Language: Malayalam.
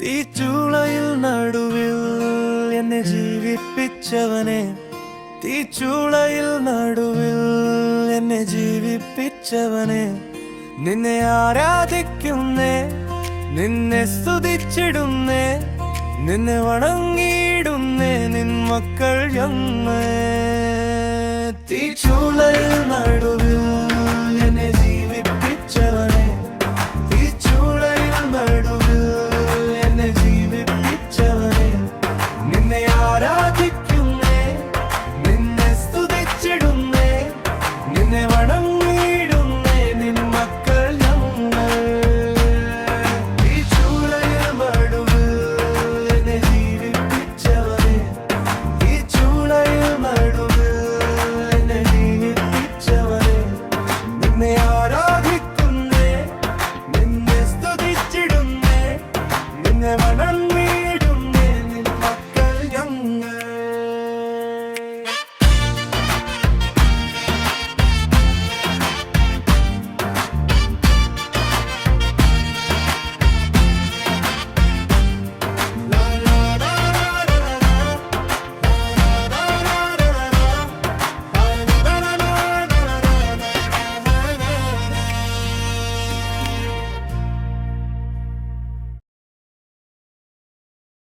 തീച്ചൂളയിൽ നടുവിൽ എന്നെ ജീവിപ്പിച്ചവനെ, തീച്ചൂളയിൽ നടുവിൽ എന്നെ ജീവിപ്പിച്ചവനെ, നിന്നെ ആരാധിക്കുന്നേ, നിന്നെ സ്തുതിച്ചിടുന്നേ, നിന്നെ വണങ്ങിയിടുന്നേ, നിൻ മക്കൾ ഞങ്ങൾ. തീച്ചൂളയിൽ നടുവിൽ